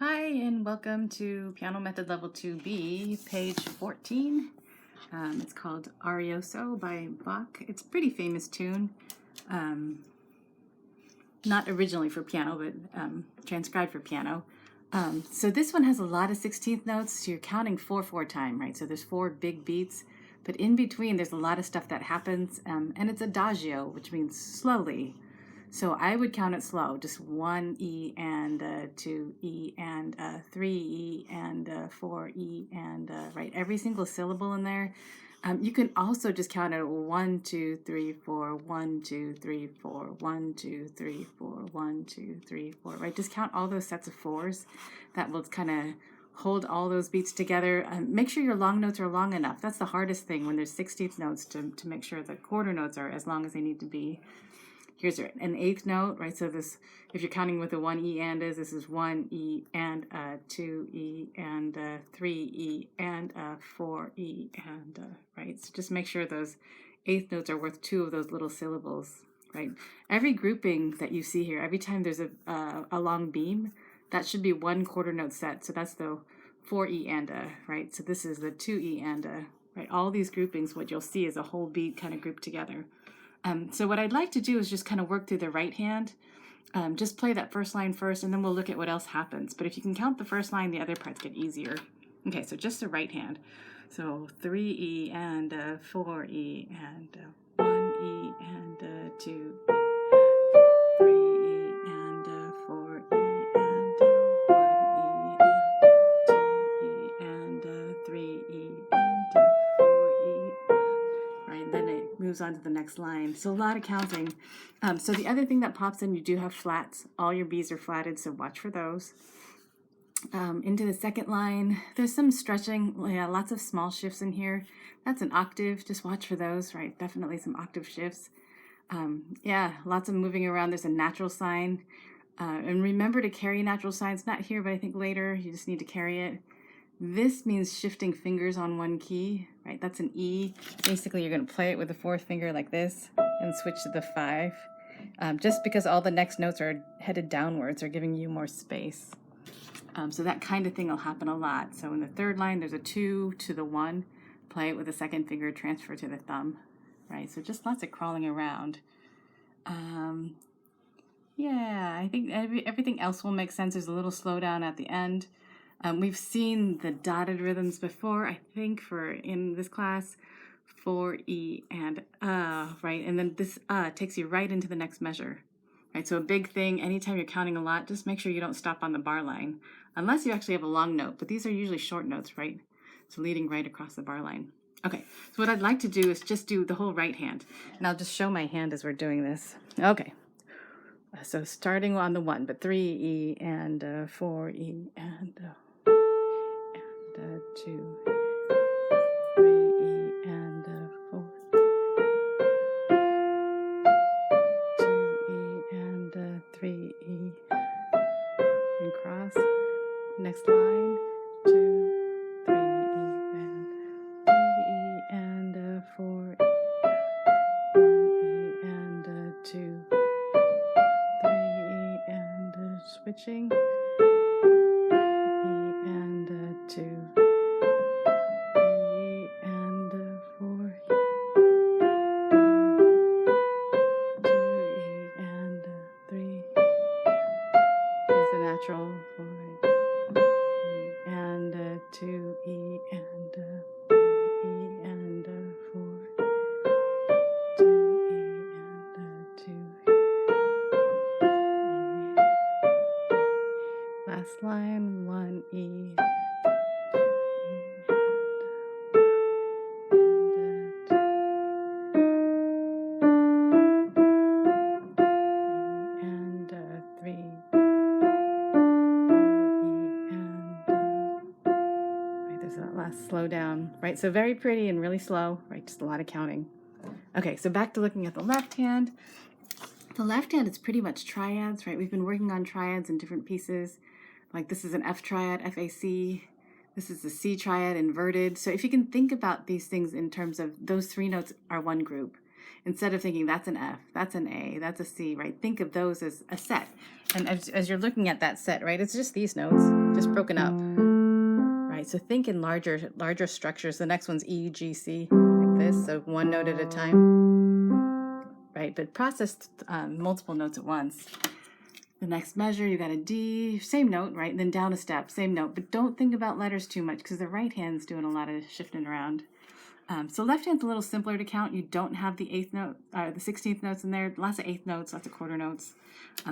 Hi, and welcome to Piano Method Level 2B, page 14. It's called Arioso by Bach. It's a pretty famous tune, not originally for piano, but transcribed for piano. So this one has a lot of 16th notes, so you're counting 4/4 time, right? So there's 4 big beats, but in between there's a lot of stuff that happens, and it's adagio, which means slowly. So I would count it slow, just 1 E and 2 E and 3 E and 4 E and right, every single syllable in there. You can also just count it 1, 2, 3, 4, 1, 2, 3, 4, 1, 2, 3, 4, 1, 2, 3, 4, right? Just count all those sets of fours. That will kind of hold all those beats together. Make sure your long notes are long enough. That's the hardest thing when there's 16th notes, to make sure the quarter notes are as long as they need to be. Here's an eighth note, right? So this, if you're counting with the 1 E and this is 1 E and 2 E and 3 E and 4 E and right. So just make sure those eighth notes are worth 2 of those little syllables, right? Every grouping that you see here, every time there's a long beam, that should be 1 quarter note set. So that's the 4 E and right? So this is the 2 E and right? All these groupings, what you'll see is a whole beat kind of grouped together. So what I'd like to do is just kind of work through the right hand. Just play that first line first, and then we'll look at what else happens. But if you can count the first line, the other parts get easier. Okay, so just the right hand. So 3 E and 4 E and 1 E and 2 E, 3 E and 4 E and 1 E and 2 E and 3 E and 4 E. Right, then it moves on to the next line. So a lot of counting. So the other thing that pops in, you do have flats. All your B's are flatted, so watch for those. Into the second line, there's some stretching, lots of small shifts in here. That's an octave, just watch for those, right? Definitely some octave shifts. Lots of moving around. There's a natural sign. And remember to carry natural signs, not here, but I think later, you just need to carry it. This means shifting fingers on one key, right? That's an E. Basically, you're going to play it with the 4th finger like this and switch to the 5. Just because all the next notes are headed downwards or giving you more space. So that kind of thing will happen a lot. So in the third line, there's a 2 to the 1. Play it with the 2nd finger, transfer to the thumb, right? So just lots of crawling around. I think everything else will make sense. There's a little slowdown at the end. We've seen the dotted rhythms before, I think, in this class, 4 E and right? And then this takes you right into the next measure, right? So a big thing, anytime you're counting a lot, just make sure you don't stop on the bar line, unless you actually have a long note, but these are usually short notes, right? So leading right across the bar line. Okay, so what I'd like to do is just do the whole right hand, and I'll just show my hand as we're doing this. Okay. So starting on the 1, but 3 E and 4 E and 2, 3 E and 4, 2 E and 3 E, and cross. Next line, 2, 3 E and 3 E and 4 E, 1 E and 2, 3 E and switching, E and 2. Natural 4 E and 2 E and 3 E and 4, 2 E and 2 E. Last line 1 E. Slow down, right? So very pretty and really slow, right? Just a lot of counting. Okay, so back to looking at the left hand. The left hand is pretty much triads, right? We've been working on triads in different pieces. Like this is an F triad, F-A-C. This is the C triad, inverted. So if you can think about these things in terms of those 3 notes are one group, instead of thinking that's an F, that's an A, that's a C, right? Think of those as a set. And as you're looking at that set, right, it's just these notes. just broken up, right? So think in larger structures. The next one's E, G, C, like this, so one note at a time, right? But process multiple notes at once. The next measure, you got a D, same note, right? And then down a step, same note. But don't think about letters too much because the right hand's doing a lot of shifting around. So left hand's a little simpler to count. You don't have the 8th note, the 16th notes in there. Lots of 8th notes, lots of quarter notes.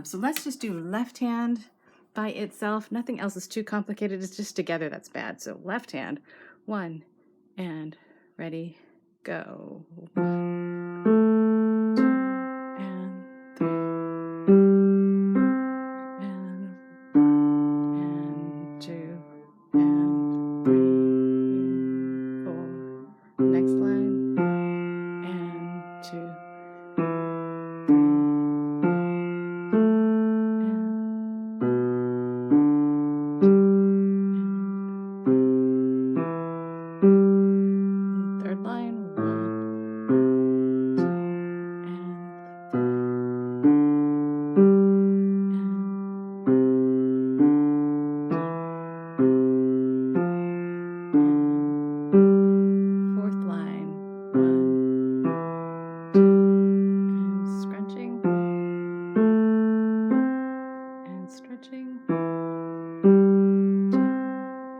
So let's just do left hand by itself. Nothing else is too complicated. It's just together that's bad. So left hand, 1, and ready, go. 2, and 3, and 2, and 3, and 4. Next line, and 2, 3rd line, 4th line, 1, 2, and scrunching, and stretching, 2,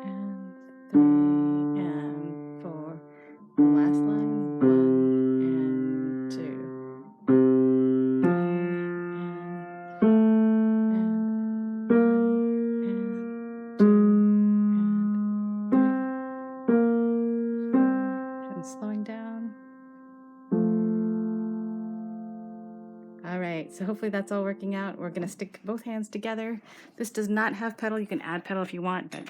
and 3, and 4. Last line, 1, and 2, 3, and 1, and 2, and 3, 4, and slowing down. All right, so hopefully that's all working out. We're gonna stick both hands together. This does not have pedal. You can add pedal if you want, but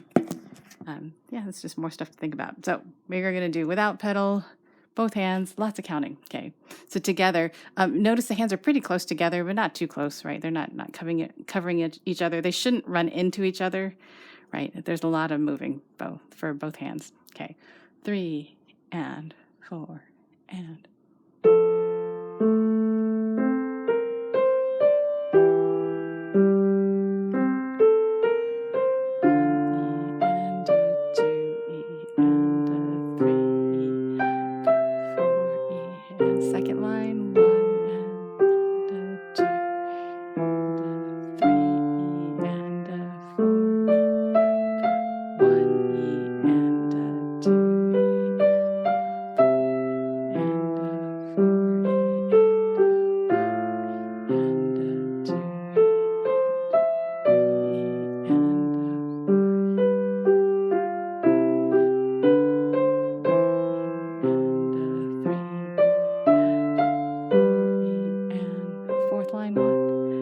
yeah, it's just more stuff to think about. So we're gonna do without pedal, both hands, lots of counting. Okay, so together, notice the hands are pretty close together, but not too close, right? They're not covering each other. They shouldn't run into each other, right? There's a lot of moving for both hands. Okay, 3, and 4, and second line, 1, and 2, and 3, and 4, 1, and 2, and 4, and 2, line 1, and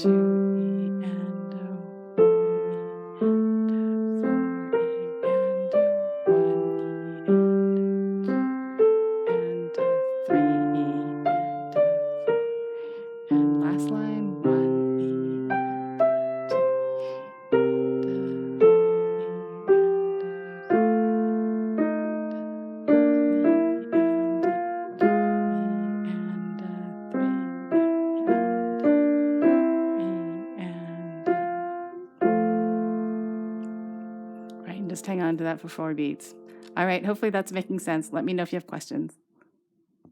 2, and 4, and 1, and 3, and 4, and last line 1, and 2, right, and just hang on to that for 4 beats. All right, hopefully that's making sense. Let me know if you have questions.